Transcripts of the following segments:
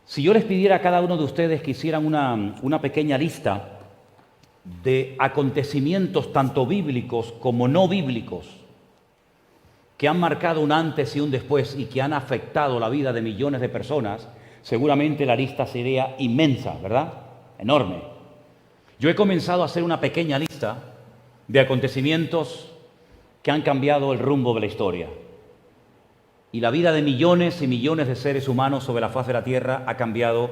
Si yo les pidiera a cada uno de ustedes que hicieran una pequeña lista de acontecimientos tanto bíblicos como no bíblicos que han marcado un antes y un después y que han afectado la vida de millones de personas, seguramente la lista sería inmensa, ¿verdad? Enorme. Yo he comenzado a hacer una pequeña lista de acontecimientos que han cambiado el rumbo de la historia. Y la vida de millones y millones de seres humanos sobre la faz de la Tierra ha cambiado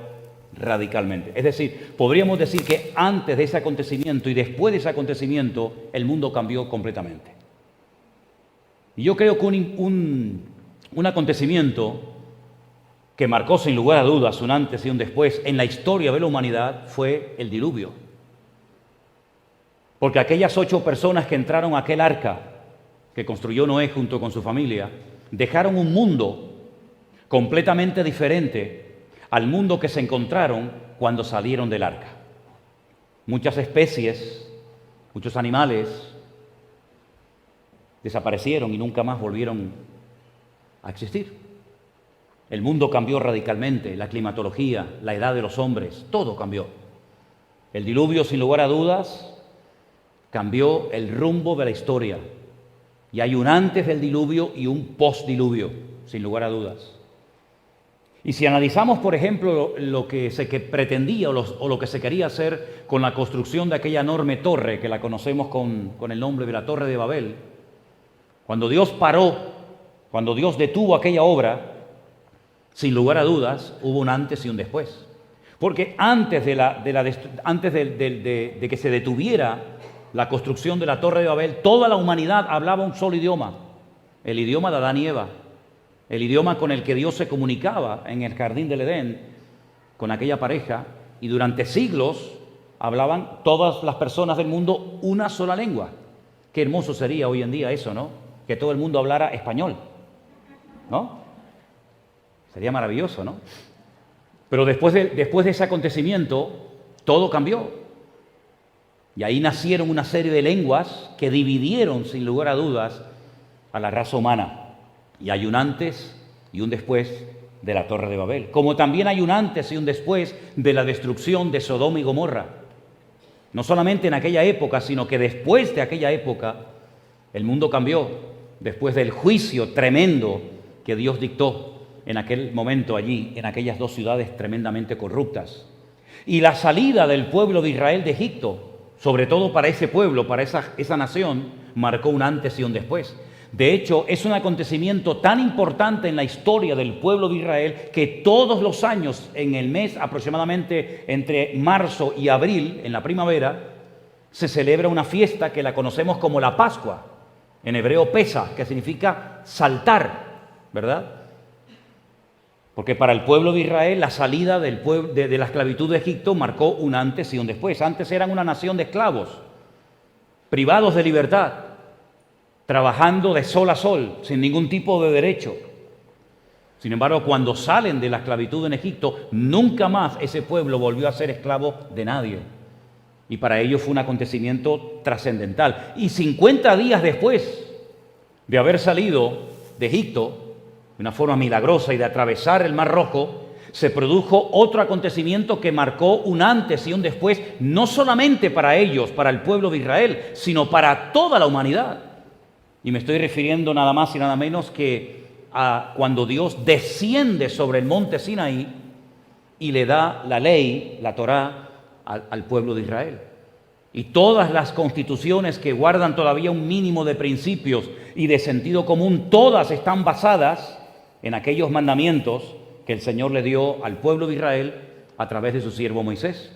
radicalmente. Es decir, podríamos decir que antes de ese acontecimiento y después de ese acontecimiento, el mundo cambió completamente. Y yo creo que un acontecimiento que marcó sin lugar a dudas un antes y un después en la historia de la humanidad fue el diluvio. Porque aquellas 8 personas que entraron a aquel arca que construyó Noé junto con su familia, dejaron un mundo completamente diferente al mundo que se encontraron cuando salieron del arca. Muchas especies, muchos animales desaparecieron y nunca más volvieron a existir. El mundo cambió radicalmente, la climatología, la edad de los hombres, todo cambió. El diluvio, sin lugar a dudas, cambió el rumbo de la historia. Y hay un antes del diluvio y un postdiluvio, sin lugar a dudas. Y si analizamos, por ejemplo, lo que se pretendía o lo que se quería hacer con la construcción de aquella enorme torre, que la conocemos con el nombre de la Torre de Babel, cuando Dios paró, cuando Dios detuvo aquella obra, sin lugar a dudas, hubo un antes y un después. Porque antes de que se detuviera la construcción de la Torre de Babel, toda la humanidad hablaba un solo idioma, el idioma de Adán y Eva, el idioma con el que Dios se comunicaba en el jardín del Edén con aquella pareja, y durante siglos hablaban todas las personas del mundo una sola lengua. Qué hermoso sería hoy en día eso, ¿no? Que todo el mundo hablara español, ¿no? Sería maravilloso, ¿no? Pero después de ese acontecimiento, todo cambió. Y ahí nacieron una serie de lenguas que dividieron, sin lugar a dudas, a la raza humana. Y hay un antes y un después de la Torre de Babel. Como también hay un antes y un después de la destrucción de Sodoma y Gomorra. No solamente en aquella época, sino que después de aquella época, el mundo cambió. Después del juicio tremendo que Dios dictó en aquel momento allí, en aquellas 2 ciudades tremendamente corruptas. Y la salida del pueblo de Israel de Egipto, sobre todo para ese pueblo, para esa nación, marcó un antes y un después. De hecho, es un acontecimiento tan importante en la historia del pueblo de Israel que todos los años, en el mes aproximadamente entre marzo y abril, en la primavera, se celebra una fiesta que la conocemos como la Pascua, en hebreo Pesaj, que significa saltar, ¿verdad? Porque para el pueblo de Israel la salida de la esclavitud de Egipto marcó un antes y un después. Antes eran una nación de esclavos, privados de libertad, trabajando de sol a sol, sin ningún tipo de derecho. Sin embargo, cuando salen de la esclavitud en Egipto, nunca más ese pueblo volvió a ser esclavo de nadie. Y para ellos fue un acontecimiento trascendental. Y 50 días después de haber salido de Egipto, de una forma milagrosa, y de atravesar el Mar Rojo, se produjo otro acontecimiento que marcó un antes y un después, no solamente para ellos, para el pueblo de Israel, sino para toda la humanidad. Y me estoy refiriendo nada más y nada menos que a cuando Dios desciende sobre el monte Sinaí y le da la ley, la Torá, al pueblo de Israel. Y todas las constituciones que guardan todavía un mínimo de principios y de sentido común, todas están basadas en aquellos mandamientos que el Señor le dio al pueblo de Israel a través de su siervo Moisés.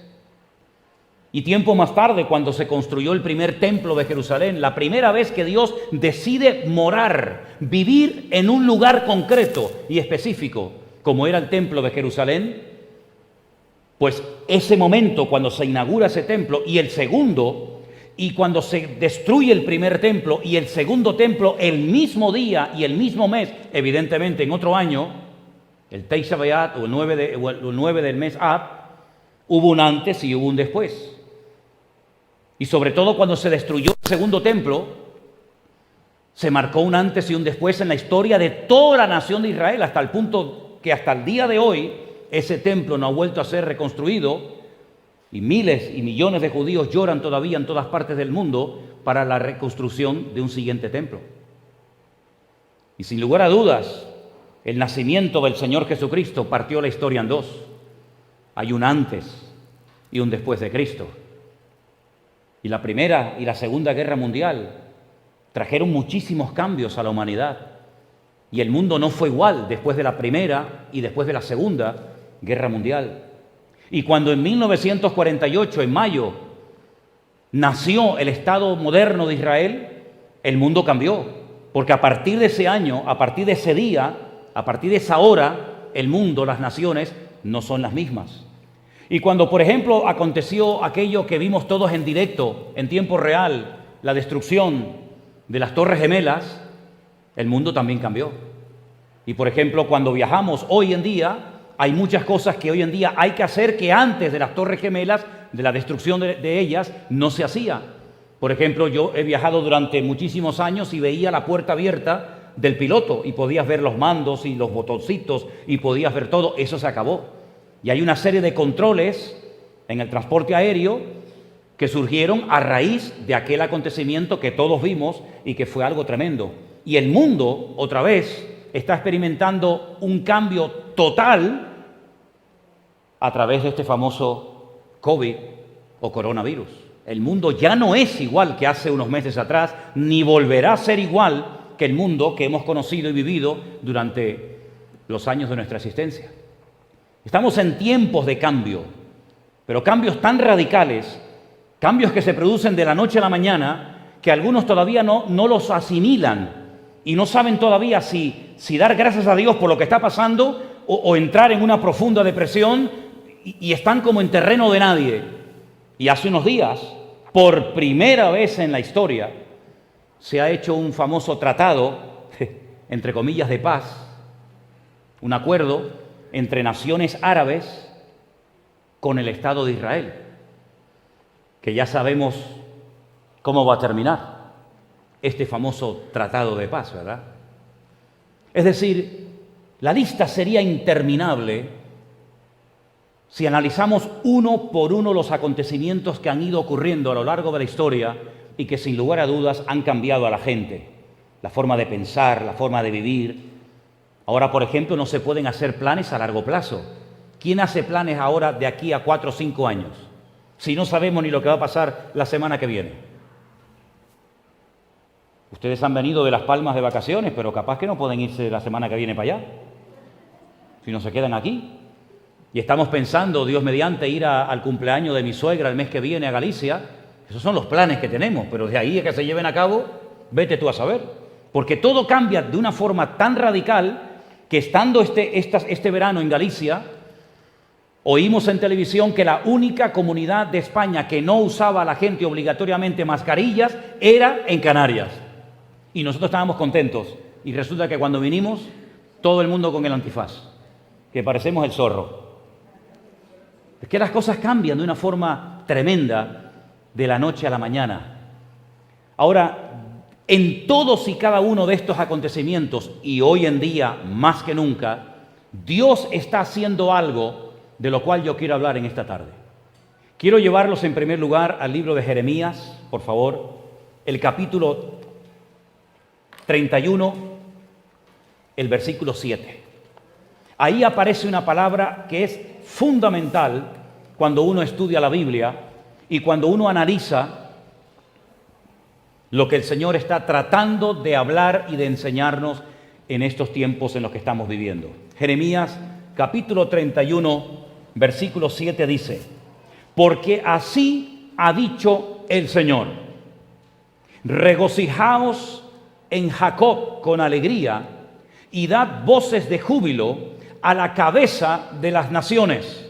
Y tiempo más tarde, cuando se construyó el primer templo de Jerusalén, la primera vez que Dios decide morar, vivir en un lugar concreto y específico, como era el templo de Jerusalén, pues ese momento cuando se inaugura ese templo y el segundo, y cuando se destruye el primer templo y el segundo templo el mismo día y el mismo mes, evidentemente en otro año, el Tisha B'Av o el 9 del mes Ab, hubo un antes y hubo un después. Y sobre todo cuando se destruyó el segundo templo, se marcó un antes y un después en la historia de toda la nación de Israel, hasta el punto que hasta el día de hoy ese templo no ha vuelto a ser reconstruido y miles y millones de judíos lloran todavía en todas partes del mundo para la reconstrucción de un siguiente templo. Y sin lugar a dudas, el nacimiento del Señor Jesucristo partió la historia en dos. Hay un antes y un después de Cristo. Y la Primera y la Segunda Guerra Mundial trajeron muchísimos cambios a la humanidad. Y el mundo no fue igual después de la Primera y después de la Segunda Guerra Mundial. Y cuando en 1948, en mayo, nació el Estado moderno de Israel, el mundo cambió. Porque a partir de ese año, a partir de ese día, a partir de esa hora, el mundo, las naciones, no son las mismas. Y cuando, por ejemplo, aconteció aquello que vimos todos en directo, en tiempo real, la destrucción de las Torres Gemelas, el mundo también cambió. Y, por ejemplo, cuando viajamos hoy en día, hay muchas cosas que hoy en día hay que hacer que antes de las Torres Gemelas, de la destrucción de ellas, no se hacía. Por ejemplo, yo he viajado durante muchísimos años y veía la puerta abierta del piloto y podías ver los mandos y los botoncitos y podías ver todo. Eso se acabó. Y hay una serie de controles en el transporte aéreo que surgieron a raíz de aquel acontecimiento que todos vimos y que fue algo tremendo. Y el mundo, otra vez, está experimentando un cambio total a través de este famoso COVID o coronavirus. El mundo ya no es igual que hace unos meses atrás, ni volverá a ser igual que el mundo que hemos conocido y vivido durante los años de nuestra existencia. Estamos en tiempos de cambio, pero cambios tan radicales, cambios que se producen de la noche a la mañana, que algunos todavía no los asimilan y no saben todavía si dar gracias a Dios por lo que está pasando o entrar en una profunda depresión y están como en terreno de nadie. Y hace unos días, por primera vez en la historia, se ha hecho un famoso tratado, entre comillas, de paz, un acuerdo entre naciones árabes con el Estado de Israel, que ya sabemos cómo va a terminar este famoso tratado de paz, ¿verdad? Es decir, la lista sería interminable si analizamos uno por uno los acontecimientos que han ido ocurriendo a lo largo de la historia y que sin lugar a dudas han cambiado a la gente, la forma de pensar, la forma de vivir. Ahora, por ejemplo, no se pueden hacer planes a largo plazo. ¿Quién hace planes ahora de aquí a 4 o 5 años? Si no sabemos ni lo que va a pasar la semana que viene. Ustedes han venido de Las Palmas de vacaciones, pero capaz que no pueden irse la semana que viene para allá. Si no se quedan aquí. Y estamos pensando, Dios mediante, ir al cumpleaños de mi suegra el mes que viene a Galicia. Esos son los planes que tenemos, pero de ahí a que se lleven a cabo, vete tú a saber. Porque todo cambia de una forma tan radical que estando este verano en Galicia, oímos en televisión que la única comunidad de España que no usaba a la gente obligatoriamente mascarillas era en Canarias. Y nosotros estábamos contentos. Y resulta que cuando vinimos, todo el mundo con el antifaz, que parecemos el zorro. Es que las cosas cambian de una forma tremenda de la noche a la mañana. Ahora, en todos y cada uno de estos acontecimientos, y hoy en día más que nunca, Dios está haciendo algo de lo cual yo quiero hablar en esta tarde. Quiero llevarlos en primer lugar al libro de Jeremías, por favor, el capítulo 31, el versículo 7. Ahí aparece una palabra que es fundamental cuando uno estudia la Biblia y cuando uno analiza lo que el Señor está tratando de hablar y de enseñarnos en estos tiempos en los que estamos viviendo. Jeremías capítulo 31, versículo 7 dice: porque así ha dicho el Señor, regocijaos en Jacob con alegría y dad voces de júbilo a la cabeza de las naciones.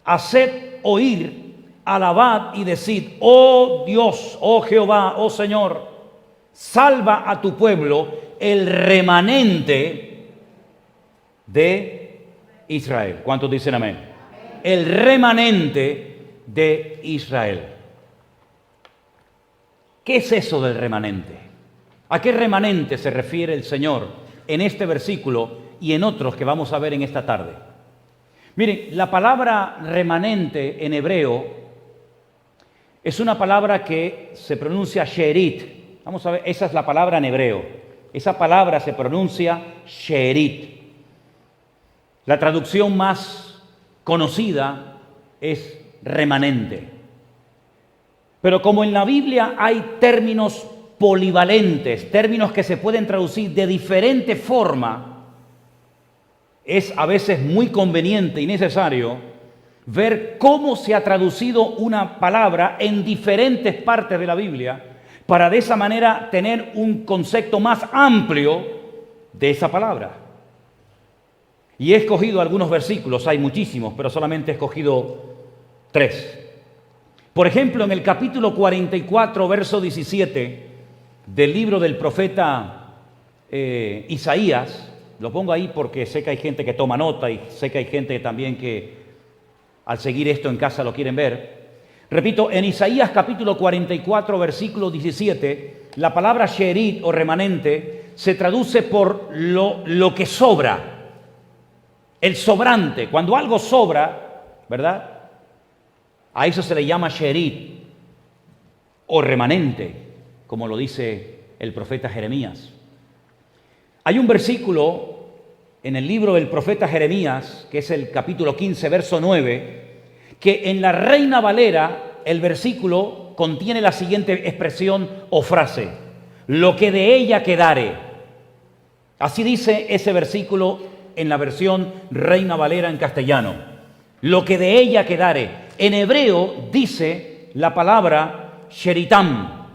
Haced oír, alabad y decid: oh Dios, oh Jehová, oh Señor, salva a tu pueblo, el remanente de Israel. ¿Cuántos dicen amén? El remanente de Israel. ¿Qué es eso del remanente? ¿A qué remanente se refiere el Señor en este versículo y en otros que vamos a ver en esta tarde? Miren, la palabra remanente en hebreo es una palabra que se pronuncia sherit. Vamos a ver, esa es la palabra en hebreo. Esa palabra se pronuncia sherit. La traducción más conocida es remanente. Pero como en la Biblia hay términos polivalentes, términos que se pueden traducir de diferente forma, es a veces muy conveniente y necesario ver cómo se ha traducido una palabra en diferentes partes de la Biblia para de esa manera tener un concepto más amplio de esa palabra. Y he escogido algunos versículos, hay muchísimos, pero solamente he escogido 3. Por ejemplo, en el capítulo 44, verso 17 del libro del profeta Isaías, lo pongo ahí porque sé que hay gente que toma nota y sé que hay gente también que al seguir esto en casa lo quieren ver. Repito, en Isaías capítulo 44, versículo 17, la palabra sherit o remanente se traduce por lo que sobra, el sobrante. Cuando algo sobra, ¿verdad? A eso se le llama sherit o remanente, como lo dice el profeta Jeremías. Hay un versículo en el libro del profeta Jeremías, que es el capítulo 15, verso 9, que en la Reina Valera el versículo contiene la siguiente expresión o frase: lo que de ella quedare. Así dice ese versículo en la versión Reina Valera en castellano. Lo que de ella quedare. En hebreo dice la palabra sheritam,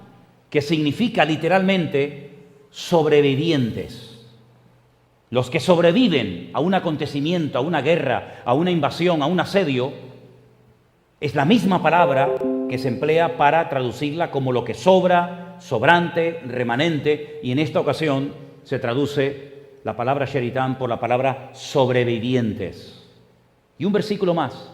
que significa literalmente sobrevivientes. Los que sobreviven a un acontecimiento, a una guerra, a una invasión, a un asedio, es la misma palabra que se emplea para traducirla como lo que sobra, sobrante, remanente, y en esta ocasión se traduce la palabra sheritam por la palabra sobrevivientes. Y un versículo más.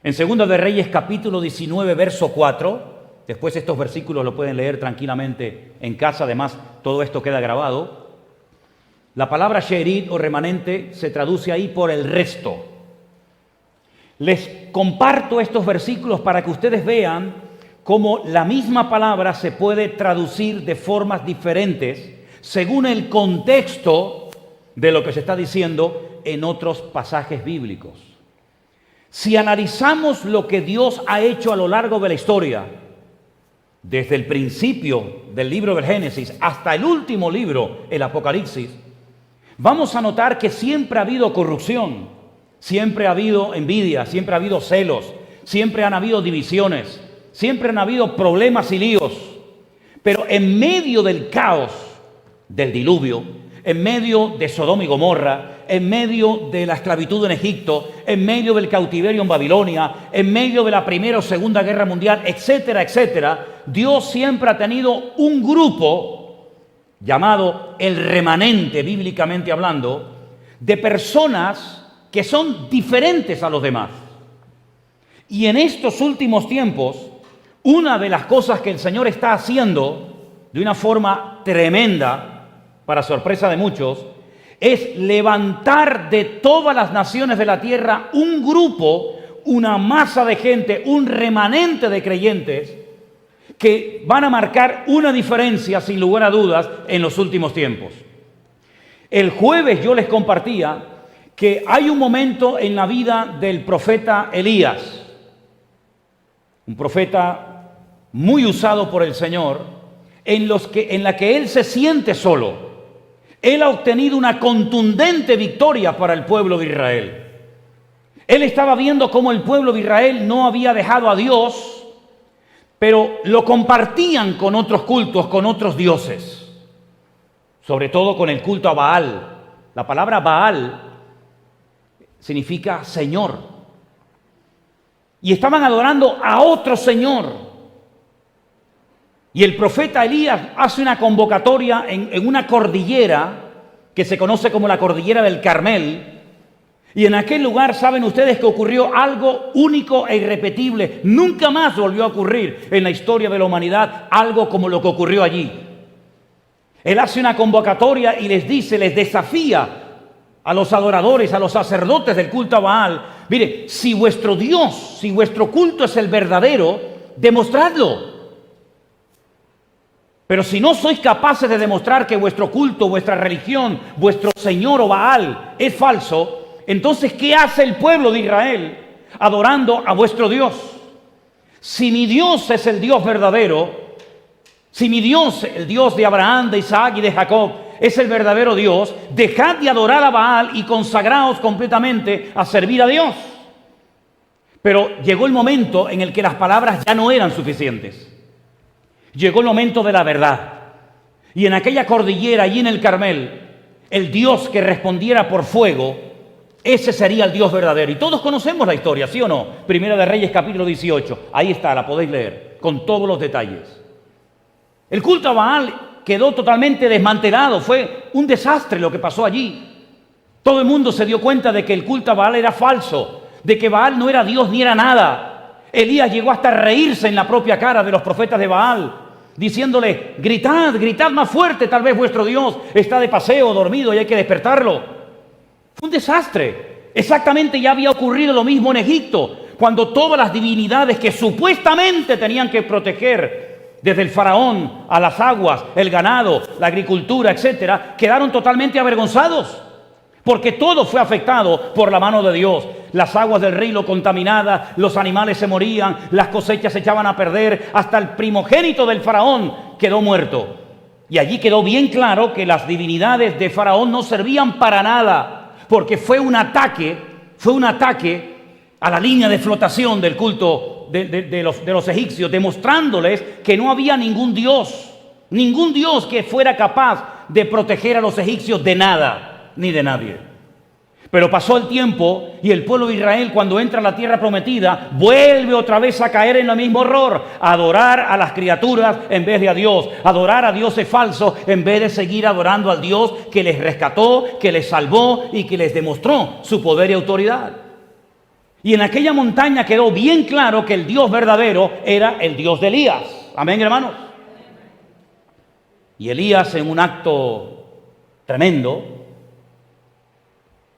En 2 de Reyes capítulo 19, verso 4, después estos versículos lo pueden leer tranquilamente en casa, además todo esto queda grabado. La palabra sherit o remanente se traduce ahí por el resto. Les comparto estos versículos para que ustedes vean cómo la misma palabra se puede traducir de formas diferentes según el contexto de lo que se está diciendo en otros pasajes bíblicos. Si analizamos lo que Dios ha hecho a lo largo de la historia, desde el principio del libro del Génesis hasta el último libro, el Apocalipsis, vamos a notar que siempre ha habido corrupción, siempre ha habido envidia, siempre ha habido celos, siempre han habido divisiones, siempre han habido problemas y líos. Pero en medio del caos del diluvio, en medio de Sodoma y Gomorra, en medio de la esclavitud en Egipto, en medio del cautiverio en Babilonia, en medio de la Primera o Segunda Guerra Mundial, etcétera, etcétera, Dios siempre ha tenido un grupo llamado el remanente, bíblicamente hablando, de personas que son diferentes a los demás. Y en estos últimos tiempos, una de las cosas que el Señor está haciendo de una forma tremenda, para sorpresa de muchos, es levantar de todas las naciones de la tierra un grupo, una masa de gente, un remanente de creyentes que van a marcar una diferencia, sin lugar a dudas, en los últimos tiempos. El jueves yo les compartía que hay un momento en la vida del profeta Elías, un profeta muy usado por el Señor, en la que él se siente solo. Él ha obtenido una contundente victoria para el pueblo de Israel. Él estaba viendo cómo el pueblo de Israel no había dejado a Dios, pero lo compartían con otros cultos, con otros dioses, sobre todo con el culto a Baal. La palabra Baal significa Señor. Y estaban adorando a otro Señor. Y el profeta Elías hace una convocatoria en una cordillera que se conoce como la cordillera del Carmel, Y en aquel lugar, saben ustedes que ocurrió algo único e irrepetible. Nunca más volvió a ocurrir en la historia de la humanidad algo como lo que ocurrió allí. Él hace una convocatoria y les dice, les desafía a los adoradores, a los sacerdotes del culto a Baal. Mire, si vuestro Dios, si vuestro culto es el verdadero, demostradlo. Pero si no sois capaces de demostrar que vuestro culto, vuestra religión, vuestro Señor o Baal es falso, entonces, ¿qué hace el pueblo de Israel adorando a vuestro Dios? Si mi Dios es el Dios verdadero, si mi Dios, el Dios de Abraham, de Isaac y de Jacob, es el verdadero Dios, dejad de adorar a Baal y consagraos completamente a servir a Dios. Pero llegó el momento en el que las palabras ya no eran suficientes. Llegó el momento de la verdad. Y en aquella cordillera, allí en el Carmel, el Dios que respondiera por fuego, ese sería el Dios verdadero. Y todos conocemos la historia, ¿sí o no? Primera de Reyes, capítulo 18. Ahí está, la podéis leer, con todos los detalles. El culto a Baal quedó totalmente desmantelado. Fue un desastre lo que pasó allí. Todo el mundo se dio cuenta de que el culto a Baal era falso, de que Baal no era Dios ni era nada. Elías llegó hasta a reírse en la propia cara de los profetas de Baal, diciéndole, gritad, gritad más fuerte, tal vez vuestro Dios está de paseo, dormido y hay que despertarlo. Fue un desastre. Exactamente ya había ocurrido lo mismo en Egipto, cuando todas las divinidades que supuestamente tenían que proteger, desde el faraón a las aguas, el ganado, la agricultura, etcétera, quedaron totalmente avergonzados, porque todo fue afectado por la mano de Dios. Las aguas del río contaminadas, los animales se morían, las cosechas se echaban a perder, hasta el primogénito del faraón quedó muerto. Y allí quedó bien claro que las divinidades de faraón no servían para nada, porque fue un ataque a la línea de flotación del culto de los egipcios, demostrándoles que no había ningún Dios que fuera capaz de proteger a los egipcios de nada, ni de nadie. Pero pasó el tiempo y el pueblo de Israel, cuando entra a la tierra prometida, vuelve otra vez a caer en el mismo error: adorar a las criaturas en vez de a Dios, adorar a dioses falsos en vez de seguir adorando al Dios que les rescató, que les salvó y que les demostró su poder y autoridad. Y en aquella montaña quedó bien claro que el Dios verdadero era el Dios de Elías. Amén, hermanos. Y Elías, en un acto tremendo,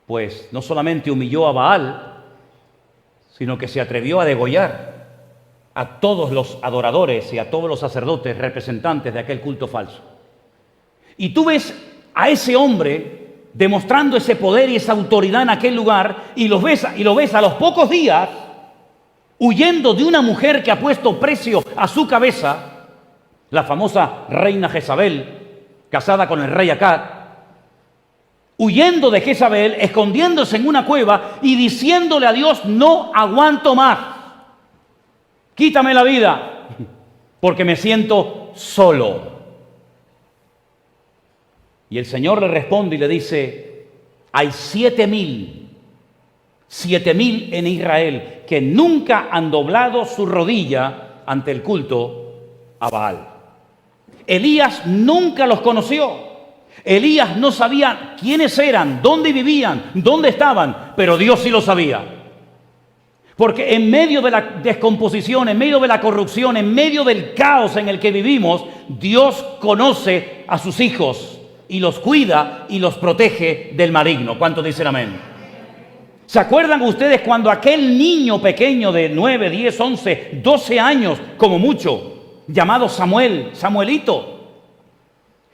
pues no solamente humilló a Baal, sino que se atrevió a degollar a todos los adoradores y a todos los sacerdotes representantes de aquel culto falso. Y tú ves a ese hombre demostrando ese poder y esa autoridad en aquel lugar, y lo ves a los pocos días huyendo de una mujer que ha puesto precio a su cabeza, la famosa reina Jezabel, casada con el rey Acab, huyendo de Jezabel, escondiéndose en una cueva y diciéndole a Dios: no aguanto más, quítame la vida, porque me siento solo. Y el Señor le responde y le dice: hay 7,000 en Israel que nunca han doblado su rodilla ante el culto a Baal. Elías nunca los conoció. Elías no sabía quiénes eran, dónde vivían, dónde estaban, pero Dios sí lo sabía. Porque en medio de la descomposición, en medio de la corrupción, en medio del caos en el que vivimos, Dios conoce a sus hijos y los cuida y los protege del maligno. ¿Cuántos dicen amén? ¿Se acuerdan ustedes cuando aquel niño pequeño de 9, 10, 11, 12 años, como mucho, llamado Samuelito,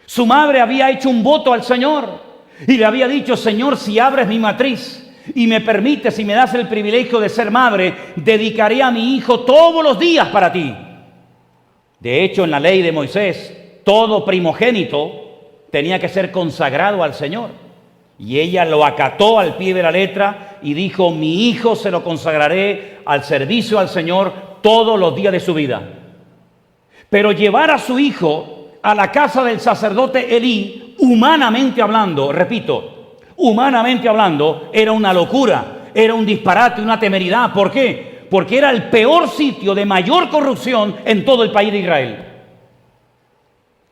su madre había hecho un voto al Señor y le había dicho: Señor, si abres mi matriz y me permites y me das el privilegio de ser madre, dedicaré a mi hijo todos los días para ti. De hecho, en la ley de Moisés, todo primogénito tenía que ser consagrado al Señor. Y ella lo acató al pie de la letra y dijo: mi hijo se lo consagraré al servicio al Señor todos los días de su vida. Pero llevar a su hijo a la casa del sacerdote Elí, humanamente hablando, repito, humanamente hablando, era una locura, era un disparate, una temeridad. ¿Por qué? Porque era el peor sitio de mayor corrupción en todo el país de Israel.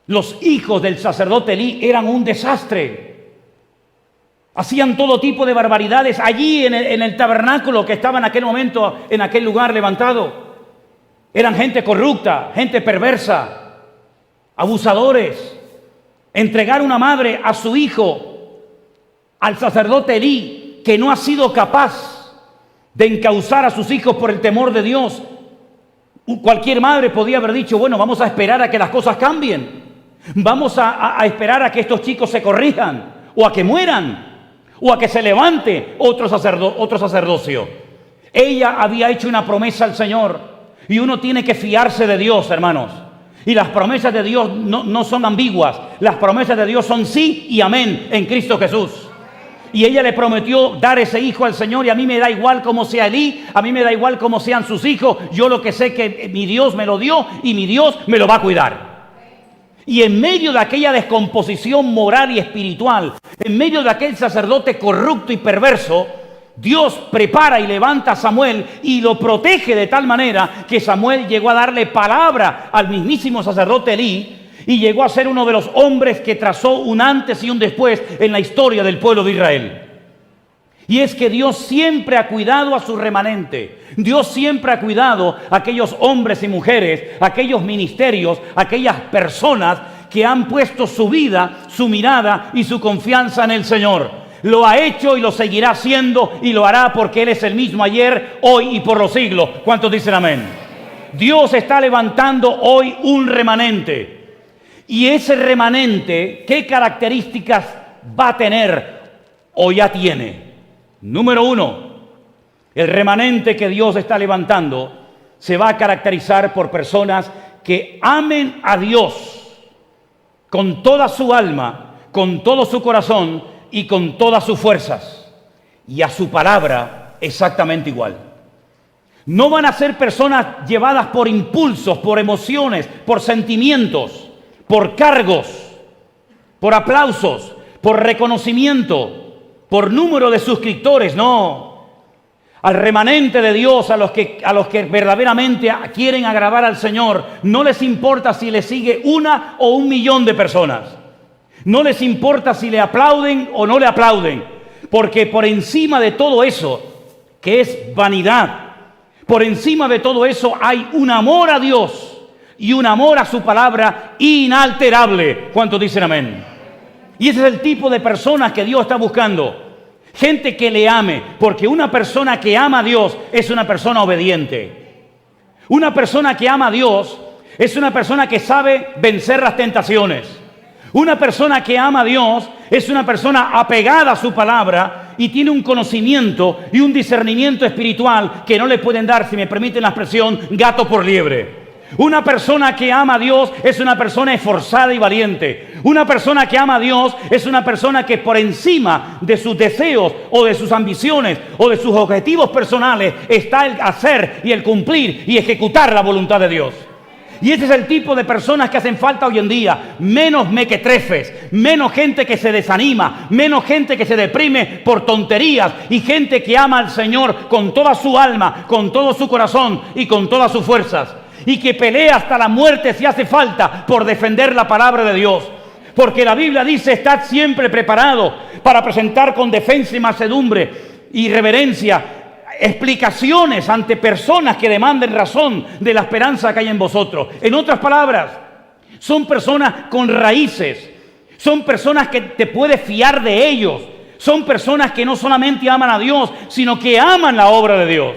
Los hijos del sacerdote Elí eran un desastre. Hacían todo tipo de barbaridades allí en el tabernáculo que estaba en aquel momento, en aquel lugar levantado. Eran gente corrupta, gente perversa, abusadores. Entregar una madre a su hijo, al sacerdote Elí, que no ha sido capaz de encauzar a sus hijos por el temor de Dios. Cualquier madre podía haber dicho, bueno, vamos a esperar a que las cosas cambien. Vamos a esperar a que estos chicos se corrijan, o a que mueran, o a que se levante otro sacerdocio. Ella había hecho una promesa al Señor, y uno tiene que fiarse de Dios, hermanos. Y las promesas de Dios no son ambiguas. Las promesas de Dios son sí y amén en Cristo Jesús. Y ella le prometió dar ese hijo al Señor, y a mí me da igual cómo sea Elí, a mí me da igual cómo sean sus hijos. Yo lo que sé que mi Dios me lo dio y mi Dios me lo va a cuidar. Y en medio de aquella descomposición moral y espiritual, en medio de aquel sacerdote corrupto y perverso, Dios prepara y levanta a Samuel y lo protege de tal manera que Samuel llegó a darle palabra al mismísimo sacerdote Elí y llegó a ser uno de los hombres que trazó un antes y un después en la historia del pueblo de Israel. Y es que Dios siempre ha cuidado a su remanente. Dios siempre ha cuidado a aquellos hombres y mujeres, a aquellos ministerios, a aquellas personas que han puesto su vida, su mirada y su confianza en el Señor. Lo ha hecho y lo seguirá haciendo y lo hará porque Él es el mismo ayer, hoy y por los siglos. ¿Cuántos dicen amén? Dios está levantando hoy un remanente. Y ese remanente, ¿qué características va a tener o ya tiene? Número uno, el remanente que Dios está levantando se va a caracterizar por personas que amen a Dios con toda su alma, con todo su corazón y con todas sus fuerzas, y a su palabra exactamente igual. No van a ser personas llevadas por impulsos, por emociones, por sentimientos, por cargos, por aplausos, por reconocimiento, por número de suscriptores. No. Al remanente de Dios, a los que verdaderamente quieren agradar al Señor, no les importa si le sigue 1 o 1 millón de personas. No les importa si le aplauden o no le aplauden, porque por encima de todo eso, que es vanidad, por encima de todo eso hay un amor a Dios y un amor a su palabra inalterable. ¿Cuántos dicen amén? Y ese es el tipo de personas que Dios está buscando. Gente que le ame, porque una persona que ama a Dios es una persona obediente. Una persona que ama a Dios es una persona que sabe vencer las tentaciones. Una persona que ama a Dios es una persona apegada a su palabra y tiene un conocimiento y un discernimiento espiritual que no le pueden dar, si me permiten la expresión, gato por liebre. Una persona que ama a Dios es una persona esforzada y valiente. Una persona que ama a Dios es una persona que por encima de sus deseos o de sus ambiciones o de sus objetivos personales está el hacer y el cumplir y ejecutar la voluntad de Dios. Y ese es el tipo de personas que hacen falta hoy en día. Menos mequetrefes, menos gente que se desanima, menos gente que se deprime por tonterías y gente que ama al Señor con toda su alma, con todo su corazón y con todas sus fuerzas. Y que pelea hasta la muerte si hace falta por defender la palabra de Dios. Porque la Biblia dice, estad siempre preparado para presentar con defensa y mansedumbre y reverencia explicaciones ante personas que demanden razón de la esperanza que hay en vosotros. En otras palabras, son personas con raíces, son personas que te puedes fiar de ellos, son personas que no solamente aman a Dios, sino que aman la obra de Dios.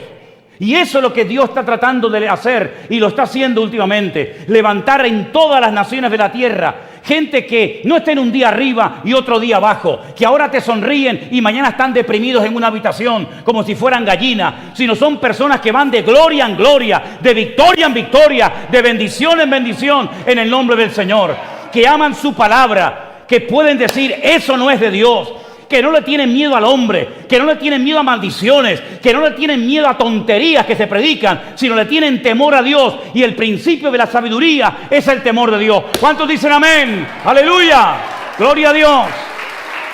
Y eso es lo que Dios está tratando de hacer y lo está haciendo últimamente. Levantar en todas las naciones de la tierra gente que no estén un día arriba y otro día abajo, que ahora te sonríen y mañana están deprimidos en una habitación como si fueran gallinas, sino son personas que van de gloria en gloria, de victoria en victoria, de bendición en bendición en el nombre del Señor. Que aman su palabra, que pueden decir, eso no es de Dios. Que no le tienen miedo al hombre, que no le tienen miedo a maldiciones, que no le tienen miedo a tonterías que se predican, sino le tienen temor a Dios. Y el principio de la sabiduría es el temor de Dios. ¿Cuántos dicen amén? ¡Aleluya! ¡Gloria a Dios!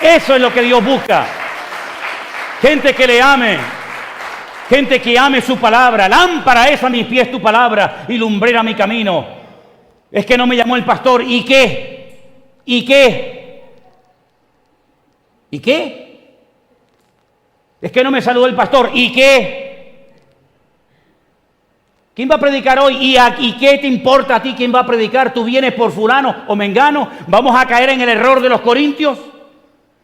Eso es lo que Dios busca. Gente que le ame, gente que ame su palabra. Lámpara es a mis pies tu palabra y lumbrera mi camino. Es que no me llamó el pastor. ¿Y qué? ¿Y qué? ¿Y qué? Es que no me saludó el pastor. ¿Y qué? ¿Quién va a predicar hoy? ¿Y qué te importa a ti quién va a predicar? ¿Tú vienes por fulano o mengano? ¿Vamos a caer en el error de los corintios?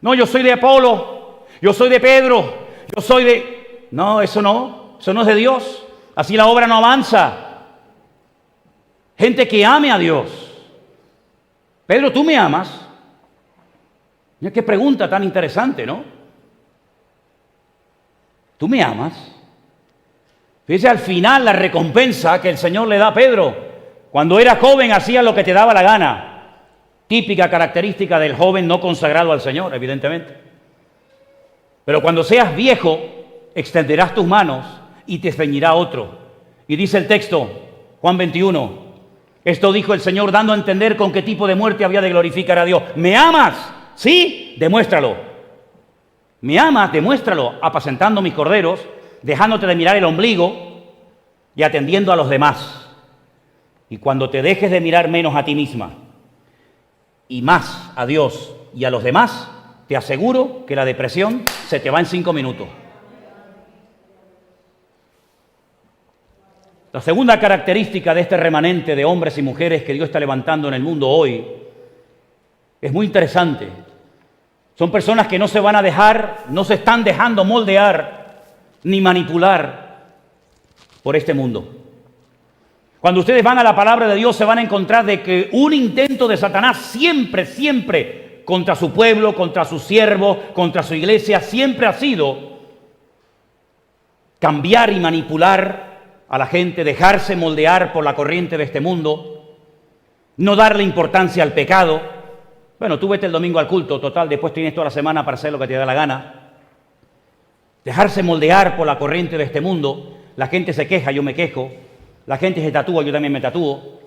No, yo soy de Apolo, yo soy de Pedro, yo soy de... No, eso no es de Dios. Así la obra no avanza. Gente que ame a Dios. Pedro, ¿tú me amas? Mira qué pregunta tan interesante, ¿no? ¿Tú me amas? Fíjese al final la recompensa que el Señor le da a Pedro. Cuando era joven hacía lo que te daba la gana. Típica característica del joven no consagrado al Señor, evidentemente. Pero cuando seas viejo, extenderás tus manos y te ceñirá otro. Y dice el texto, Juan 21, esto dijo el Señor dando a entender con qué tipo de muerte había de glorificar a Dios. ¿Me amas? Sí, demuéstralo. ¿Me amas? Demuéstralo, apacentando mis corderos, dejándote de mirar el ombligo y atendiendo a los demás. Y cuando te dejes de mirar menos a ti misma y más a Dios y a los demás, te aseguro que la depresión se te va en 5 minutos. La segunda característica de este remanente de hombres y mujeres que Dios está levantando en el mundo hoy es muy interesante. Son personas que no se van a dejar, no se están dejando moldear ni manipular por este mundo. Cuando ustedes van a la palabra de Dios se van a encontrar de que un intento de Satanás siempre contra su pueblo, contra sus siervos, contra su iglesia, siempre ha sido cambiar y manipular a la gente, dejarse moldear por la corriente de este mundo, no darle importancia al pecado. Bueno, tú vete el domingo al culto, total, después tienes toda la semana para hacer lo que te da la gana. Dejarse moldear por la corriente de este mundo. La gente se queja, yo me quejo. La gente se tatúa, yo también me tatúo.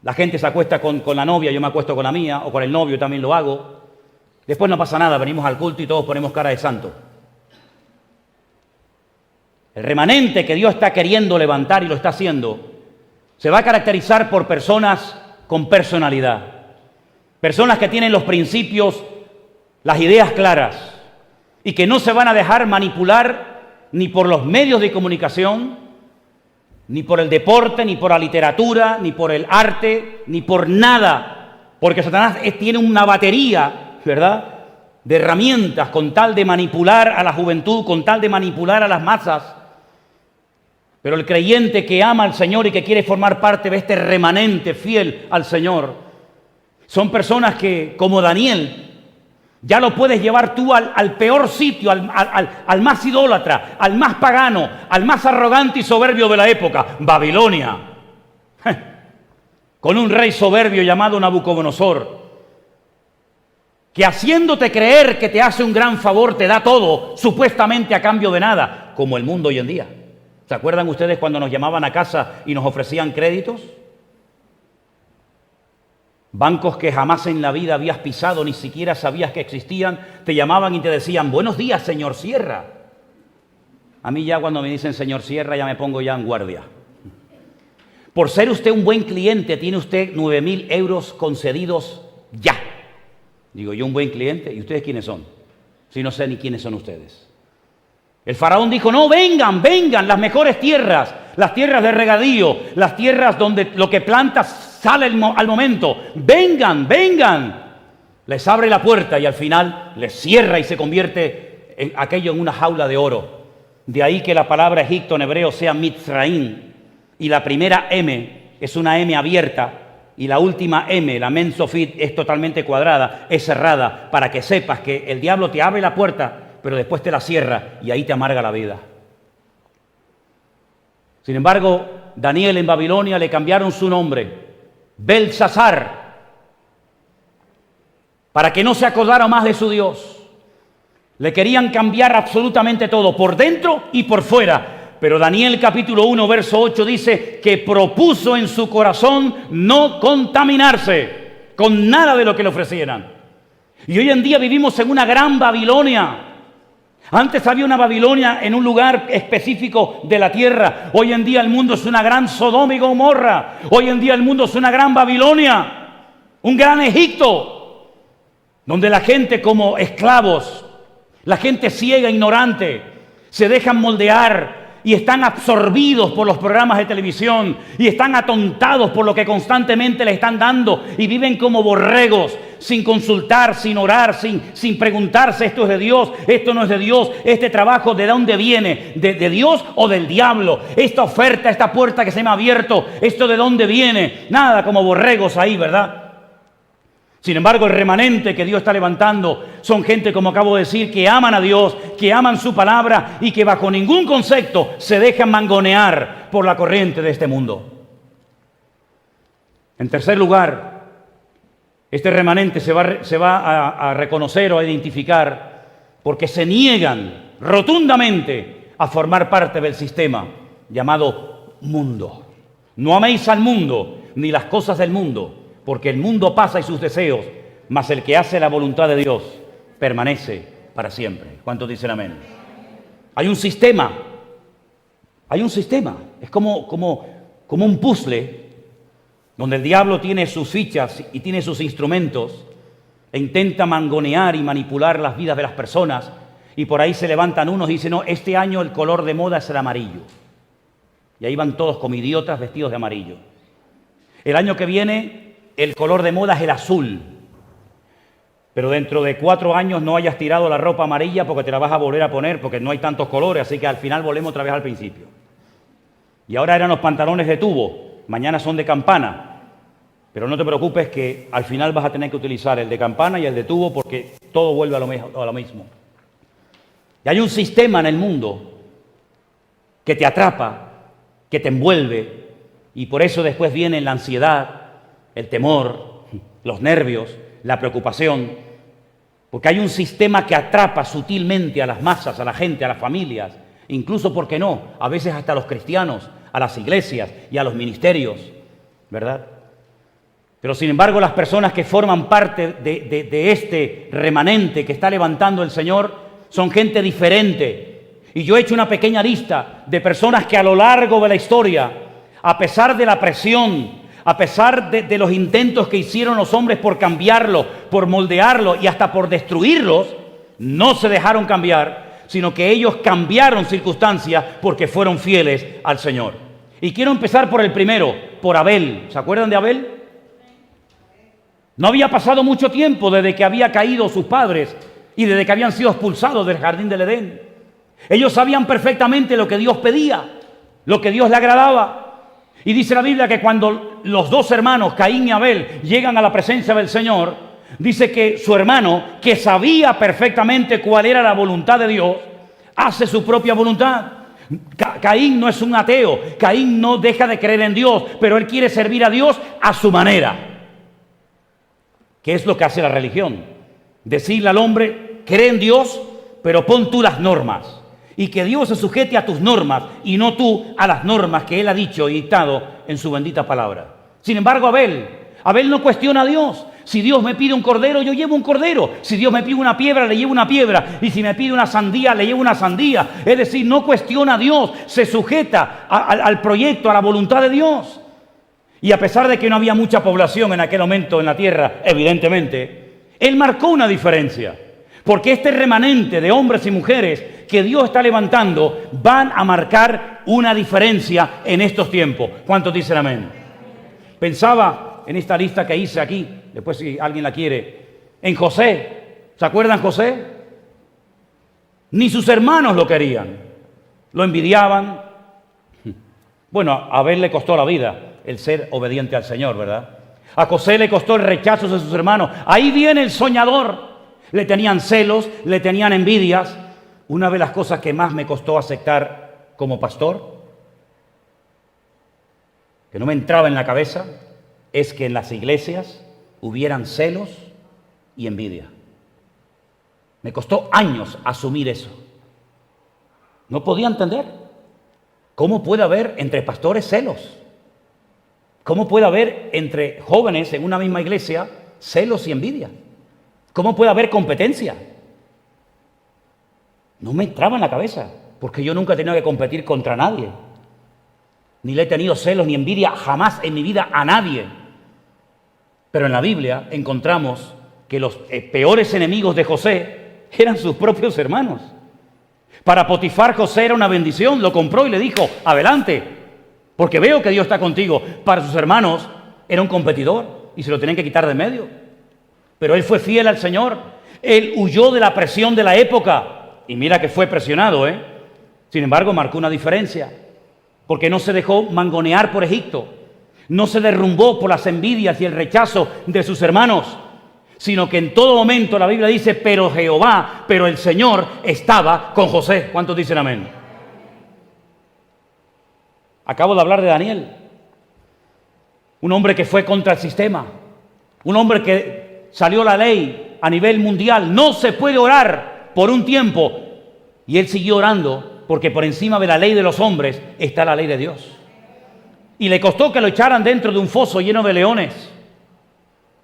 La gente se acuesta con la novia, yo me acuesto con la mía, o con el novio también lo hago. Después no pasa nada, venimos al culto y todos ponemos cara de santo. El remanente que Dios está queriendo levantar y lo está haciendo, se va a caracterizar por personas con personalidad. Personas que tienen los principios, las ideas claras y que no se van a dejar manipular ni por los medios de comunicación, ni por el deporte, ni por la literatura, ni por el arte, ni por nada. Porque Satanás tiene una batería, ¿verdad?, de herramientas con tal de manipular a la juventud, con tal de manipular a las masas. Pero el creyente que ama al Señor y que quiere formar parte de este remanente fiel al Señor, son personas que, como Daniel, ya lo puedes llevar tú al peor sitio, al más idólatra, al más pagano, al más arrogante y soberbio de la época, Babilonia. Con un rey soberbio llamado Nabucodonosor, que haciéndote creer que te hace un gran favor, te da todo, supuestamente a cambio de nada, como el mundo hoy en día. ¿Se acuerdan ustedes cuando nos llamaban a casa y nos ofrecían créditos? Bancos que jamás en la vida habías pisado, ni siquiera sabías que existían, te llamaban y te decían, buenos días, señor Sierra. A mí ya cuando me dicen señor Sierra ya me pongo ya en guardia. Por ser usted un buen cliente, tiene usted 9.000 euros concedidos ya. Digo, yo un buen cliente, ¿y ustedes quiénes son? Si no sé ni quiénes son ustedes. El faraón dijo, no, vengan, las mejores tierras, las tierras de regadío, las tierras donde lo que plantas sale al momento. Vengan. Les abre la puerta y al final les cierra y se convierte aquello en una jaula de oro. De ahí que la palabra Egipto en hebreo sea Mitzraim. Y la primera M es una M abierta y la última M, la Men Sofit, es totalmente cuadrada, es cerrada, para que sepas que el diablo te abre la puerta, pero después te la cierra y ahí te amarga la vida. Sin embargo, Daniel en Babilonia le cambiaron su nombre, Belsasar, para que no se acordara más de su Dios. Le querían cambiar absolutamente todo, por dentro y por fuera. Pero Daniel capítulo 1, verso 8 dice que propuso en su corazón no contaminarse con nada de lo que le ofrecieran. Y hoy en día vivimos en una gran Babilonia. Antes había una Babilonia en un lugar específico de la tierra. Hoy en día el mundo es una gran Sodoma y Gomorra. Hoy en día el mundo es una gran Babilonia, un gran Egipto, donde la gente como esclavos La gente ciega, ignorante, se dejan moldear y están absorbidos por los programas de televisión y están atontados por lo que constantemente les están dando y viven como borregos, sin consultar, sin orar, sin preguntarse: esto es de Dios, esto no es de Dios, este trabajo ¿de dónde viene? ¿De Dios o del diablo? Esta oferta, esta puerta que se me ha abierto, ¿esto de dónde viene? Nada, como borregos ahí, ¿verdad? Sin embargo, el remanente que Dios está levantando son gente, como acabo de decir, que aman a Dios, que aman su palabra y que bajo ningún concepto se dejan mangonear por la corriente de este mundo. En tercer lugar, este remanente se va a reconocer o a identificar porque se niegan rotundamente a formar parte del sistema llamado mundo. No améis al mundo ni las cosas del mundo, porque el mundo pasa y sus deseos, mas el que hace la voluntad de Dios permanece para siempre. ¿Cuántos dicen amén? Hay un sistema, es como un puzzle, donde el diablo tiene sus fichas y tiene sus instrumentos, e intenta mangonear y manipular las vidas de las personas, y por ahí se levantan unos y dicen: no, este año el color de moda es el amarillo. Y ahí van todos como idiotas vestidos de amarillo. El año que viene el color de moda es el azul, pero dentro de 4 años no hayas tirado la ropa amarilla porque te la vas a volver a poner, porque no hay tantos colores, así que al final volvemos otra vez al principio. Y ahora eran los pantalones de tubo, mañana son de campana, pero no te preocupes que al final vas a tener que utilizar el de campana y el de tubo, porque todo vuelve a lo mismo. Y hay un sistema en el mundo que te atrapa, que te envuelve, y por eso después viene la ansiedad, el temor, los nervios, la preocupación, porque hay un sistema que atrapa sutilmente a las masas, a la gente, a las familias, incluso, ¿por qué no?, a veces hasta a los cristianos, a las iglesias y a los ministerios, ¿verdad? Pero sin embargo, las personas que forman parte de este remanente que está levantando el Señor son gente diferente. Y yo he hecho una pequeña lista de personas que a lo largo de la historia, a pesar de la presión, a pesar de los intentos que hicieron los hombres por cambiarlo, por moldearlo y hasta por destruirlos, no se dejaron cambiar, sino que ellos cambiaron circunstancias porque fueron fieles al Señor. Y quiero empezar por el primero, por Abel. ¿Se acuerdan de Abel? No había pasado mucho tiempo desde que había caído sus padres y desde que habían sido expulsados del jardín del Edén. Ellos sabían perfectamente lo que Dios pedía, lo que Dios le agradaba. Y dice la Biblia que cuando los dos hermanos, Caín y Abel, llegan a la presencia del Señor, dice que su hermano, que sabía perfectamente cuál era la voluntad de Dios, hace su propia voluntad. Caín no es un ateo, Caín no deja de creer en Dios, pero él quiere servir a Dios a su manera. ¿Qué es lo que hace la religión? Decirle al hombre: cree en Dios, pero pon tú las normas. Y que Dios se sujete a tus normas y no tú a las normas que Él ha dicho y dictado en su bendita palabra. Sin embargo, Abel no cuestiona a Dios. Si Dios me pide un cordero, yo llevo un cordero. Si Dios me pide una piedra, le llevo una piedra. Y si me pide una sandía, le llevo una sandía. Es decir, no cuestiona a Dios, se sujeta al proyecto, a la voluntad de Dios. Y a pesar de que no había mucha población en aquel momento en la tierra, evidentemente, Él marcó una diferencia. Porque este remanente de hombres y mujeres que Dios está levantando van a marcar una diferencia en estos tiempos. ¿Cuántos dicen amén? Pensaba en esta lista que hice aquí, después si alguien la quiere, en José. ¿Se acuerdan José? Ni sus hermanos lo querían, lo envidiaban. Bueno, a Abel le costó la vida el ser obediente al Señor, ¿verdad? A José le costó el rechazo de sus hermanos. Ahí viene el soñador. Le tenían celos, le tenían envidias. Una de las cosas que más me costó aceptar como pastor, que no me entraba en la cabeza, es que en las iglesias hubieran celos y envidia. Me costó años asumir eso. No podía entender. ¿Cómo puede haber entre pastores celos? ¿Cómo puede haber entre jóvenes en una misma iglesia celos y envidia? ¿Cómo puede haber competencia? No me entraba en la cabeza, porque yo nunca he tenido que competir contra nadie. Ni le he tenido celos ni envidia jamás en mi vida a nadie. Pero en la Biblia encontramos que los peores enemigos de José eran sus propios hermanos. Para Potifar, José era una bendición, lo compró y le dijo, adelante, porque veo que Dios está contigo. Para sus hermanos era un competidor y se lo tenían que quitar de medio. Pero él fue fiel al Señor. Él huyó de la presión de la época. Y mira que fue presionado, ¿eh? Sin embargo, marcó una diferencia. Porque no se dejó mangonear por Egipto. No se derrumbó por las envidias y el rechazo de sus hermanos. Sino que en todo momento la Biblia dice, pero Jehová, pero el Señor estaba con José. ¿Cuántos dicen amén? Acabo de hablar de Daniel. Un hombre que fue contra el sistema. Un hombre que salió la ley a nivel mundial. No se puede orar por un tiempo. Y él siguió orando porque por encima de la ley de los hombres está la ley de Dios. Y le costó que lo echaran dentro de un foso lleno de leones.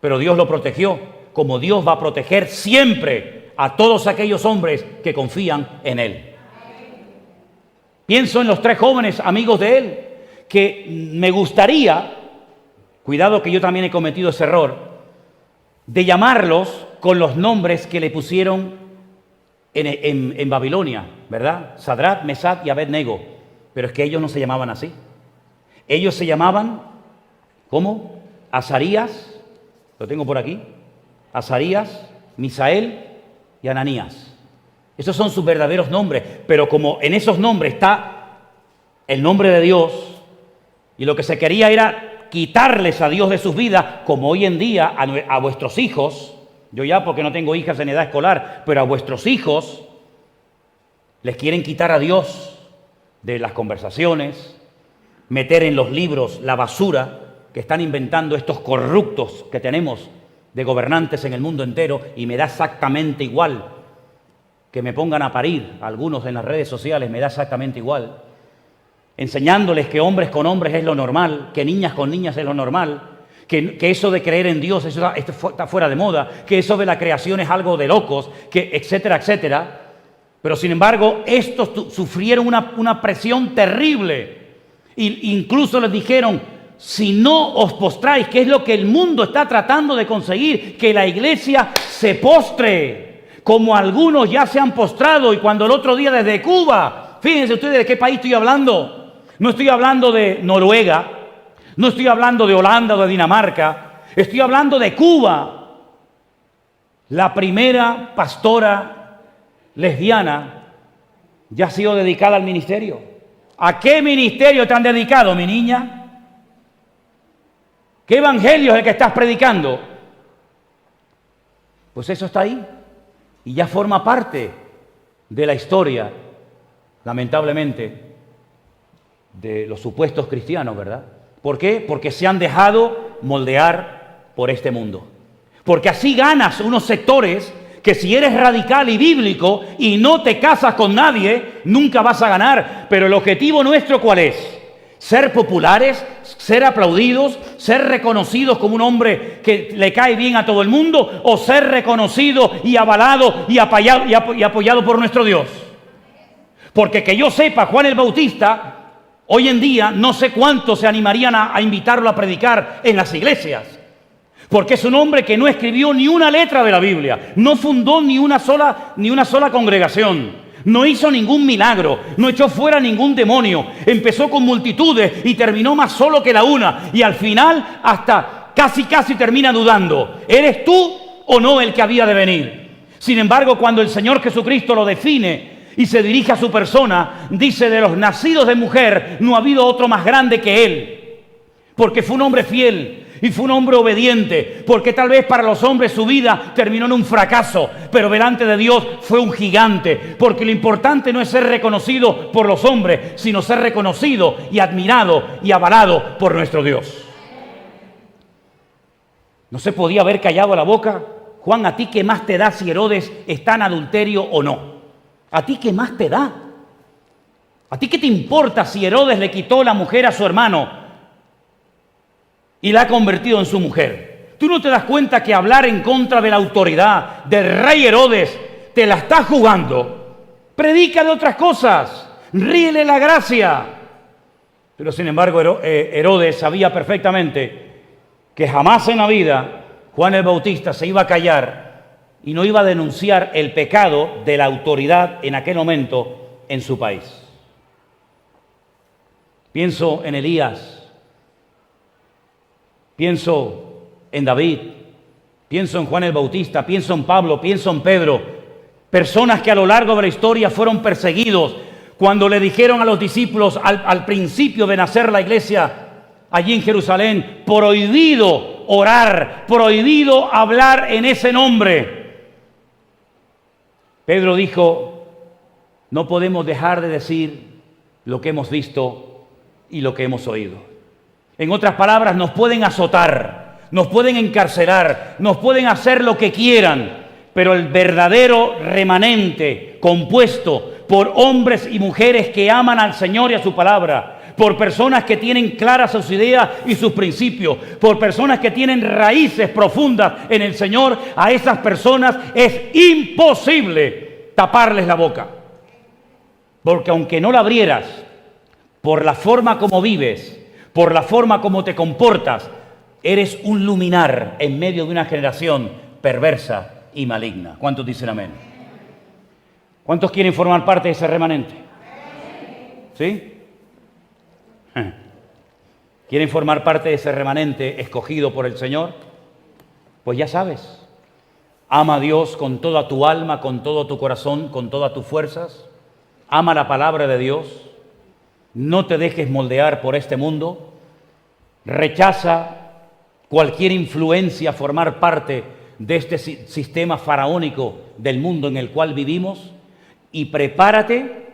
Pero Dios lo protegió, como Dios va a proteger siempre a todos aquellos hombres que confían en Él. Pienso en los 3 jóvenes amigos de Él, que me gustaría, cuidado que yo también he cometido ese error, de llamarlos con los nombres que le pusieron en Babilonia, ¿verdad? Sadrach, Mesach y Abed-nego. Pero es que ellos no se llamaban así. Ellos se llamaban, ¿cómo? Azarías, lo tengo por aquí, Azarías, Misael y Ananías. Esos son sus verdaderos nombres, pero como en esos nombres está el nombre de Dios, y lo que se quería era quitarles a Dios de sus vidas, como hoy en día a vuestros hijos, yo ya porque no tengo hijas en edad escolar, pero a vuestros hijos les quieren quitar a Dios de las conversaciones, meter en los libros la basura que están inventando estos corruptos que tenemos de gobernantes en el mundo entero, y me da exactamente igual que me pongan a parir algunos en las redes sociales, me da exactamente igual, enseñándoles que hombres con hombres es lo normal, que niñas con niñas es lo normal, que eso de creer en Dios eso está fuera de moda, que eso de la creación es algo de locos, que etcétera, etcétera. Pero sin embargo, estos sufrieron una presión terrible. Incluso les dijeron, si no os postráis, que es lo que el mundo está tratando de conseguir, que la iglesia se postre, como algunos ya se han postrado. Y cuando el otro día desde Cuba, fíjense ustedes de qué país estoy hablando. No estoy hablando de Noruega, no estoy hablando de Holanda o de Dinamarca, estoy hablando de Cuba. La primera pastora lesbiana ya ha sido dedicada al ministerio. ¿A qué ministerio te han dedicado, mi niña? ¿Qué evangelio es el que estás predicando? Pues eso está ahí y ya forma parte de la historia, lamentablemente, de los supuestos cristianos, ¿verdad? ¿Por qué? Porque se han dejado moldear por este mundo. Porque así ganas unos sectores que si eres radical y bíblico y no te casas con nadie, nunca vas a ganar. Pero el objetivo nuestro, ¿cuál es? Ser populares, ser aplaudidos, ser reconocidos como un hombre que le cae bien a todo el mundo, o ser reconocido y avalado y apoyado por nuestro Dios. Porque que yo sepa, Juan el Bautista, hoy en día no sé cuántos se animarían a invitarlo a predicar en las iglesias. Porque es un hombre que no escribió ni una letra de la Biblia, no fundó ni una sola congregación. No hizo ningún milagro, no echó fuera ningún demonio, empezó con multitudes y terminó más solo que la una, y al final hasta casi termina dudando, ¿eres tú o no el que había de venir? Sin embargo, cuando el Señor Jesucristo lo define y se dirige a su persona, dice, de los nacidos de mujer no ha habido otro más grande que él, porque fue un hombre fiel. Y fue un hombre obediente, porque tal vez para los hombres su vida terminó en un fracaso, pero delante de Dios fue un gigante, porque lo importante no es ser reconocido por los hombres, sino ser reconocido y admirado y avalado por nuestro Dios. ¿No se podía haber callado la boca? Juan, ¿a ti qué más te da si Herodes está en adulterio o no? ¿A ti qué más te da? ¿A ti qué te importa si Herodes le quitó la mujer a su hermano y la ha convertido en su mujer? ¿Tú no te das cuenta que hablar en contra de la autoridad del rey Herodes te la estás jugando? Predica de otras cosas, ríele la gracia. Pero sin embargo Herodes sabía perfectamente que jamás en la vida Juan el Bautista se iba a callar y no iba a denunciar el pecado de la autoridad en aquel momento en su país. Pienso en Elías, pienso en David, pienso en Juan el Bautista, pienso en Pablo, pienso en Pedro, personas que a lo largo de la historia fueron perseguidos. Cuando le dijeron a los discípulos al principio de nacer la iglesia allí en Jerusalén, prohibido orar, prohibido hablar en ese nombre, Pedro dijo, no podemos dejar de decir lo que hemos visto y lo que hemos oído. En otras palabras, nos pueden azotar, nos pueden encarcelar, nos pueden hacer lo que quieran, pero el verdadero remanente compuesto por hombres y mujeres que aman al Señor y a su palabra, por personas que tienen claras sus ideas y sus principios, por personas que tienen raíces profundas en el Señor, a esas personas es imposible taparles la boca. Porque aunque no la abrieras, por la forma como vives, por la forma como te comportas, eres un luminar en medio de una generación perversa y maligna. ¿Cuántos dicen amén? ¿Cuántos quieren formar parte de ese remanente? ¿Sí? ¿Quieren formar parte de ese remanente escogido por el Señor? Pues ya sabes, ama a Dios con toda tu alma, con todo tu corazón, con todas tus fuerzas. Ama la palabra de Dios. No te dejes moldear por este mundo. Rechaza cualquier influencia a formar parte de este sistema faraónico del mundo en el cual vivimos. Y prepárate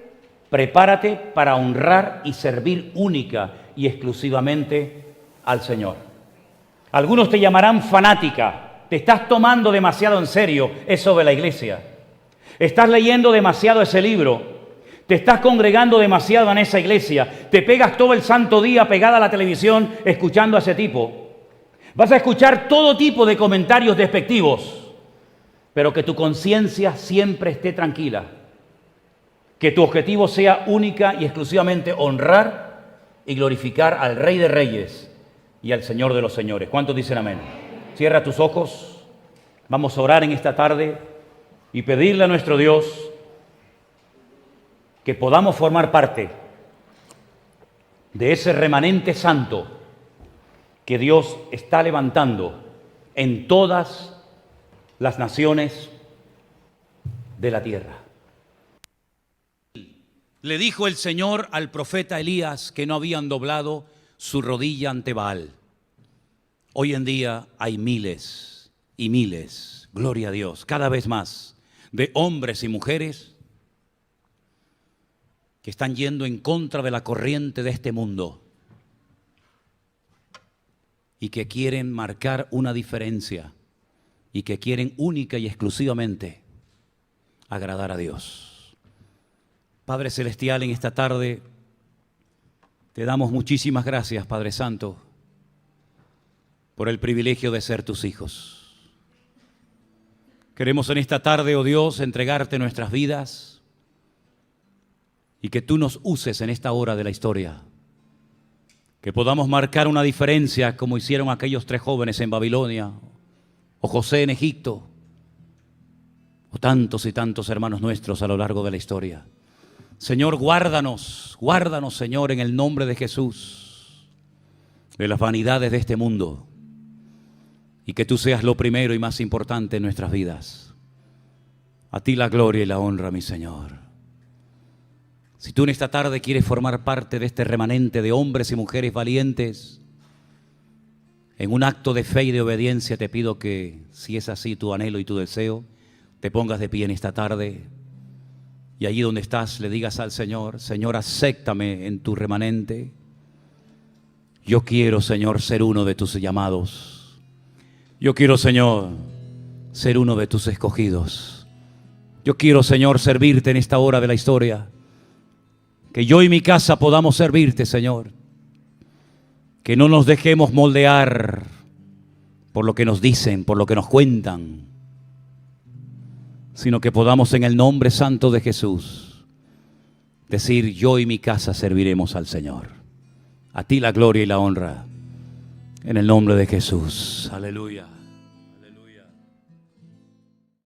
para honrar y servir única y exclusivamente al Señor. Algunos te llamarán fanática, te estás tomando demasiado en serio eso de la iglesia, estás leyendo demasiado ese libro, te estás congregando demasiado en esa iglesia, te pegas todo el santo día pegada a la televisión escuchando a ese tipo, vas a escuchar todo tipo de comentarios despectivos, pero que tu conciencia siempre esté tranquila. Que tu objetivo sea única y exclusivamente honrar y glorificar al Rey de Reyes y al Señor de los Señores. ¿Cuántos dicen amén? Cierra tus ojos. Vamos a orar en esta tarde y pedirle a nuestro Dios que podamos formar parte de ese remanente santo que Dios está levantando en todas las naciones de la tierra. Le dijo el Señor al profeta Elías que no habían doblado su rodilla ante Baal. Hoy en día hay miles y miles, gloria a Dios, cada vez más, de hombres y mujeres que están yendo en contra de la corriente de este mundo y que quieren marcar una diferencia y que quieren única y exclusivamente agradar a Dios. Padre Celestial, en esta tarde te damos muchísimas gracias, Padre Santo, por el privilegio de ser tus hijos. Queremos en esta tarde, oh Dios, entregarte nuestras vidas y que tú nos uses en esta hora de la historia. Que podamos marcar una diferencia como hicieron aquellos 3 jóvenes en Babilonia, o José en Egipto, o tantos y tantos hermanos nuestros a lo largo de la historia. Señor, guárdanos, Señor, en el nombre de Jesús, de las vanidades de este mundo, y que tú seas lo primero y más importante en nuestras vidas. A ti la gloria y la honra, mi Señor. Si tú en esta tarde quieres formar parte de este remanente de hombres y mujeres valientes, en un acto de fe y de obediencia te pido que, si es así tu anhelo y tu deseo, te pongas de pie en esta tarde. Y allí donde estás le digas al Señor, Señor, acéptame en tu remanente. Yo quiero, Señor, ser uno de tus llamados. Yo quiero, Señor, ser uno de tus escogidos. Yo quiero, Señor, servirte en esta hora de la historia. Que yo y mi casa podamos servirte, Señor. Que no nos dejemos moldear por lo que nos dicen, por lo que nos cuentan, sino que podamos en el nombre santo de Jesús decir: yo y mi casa serviremos al Señor. A ti la gloria y la honra, en el nombre de Jesús. Aleluya.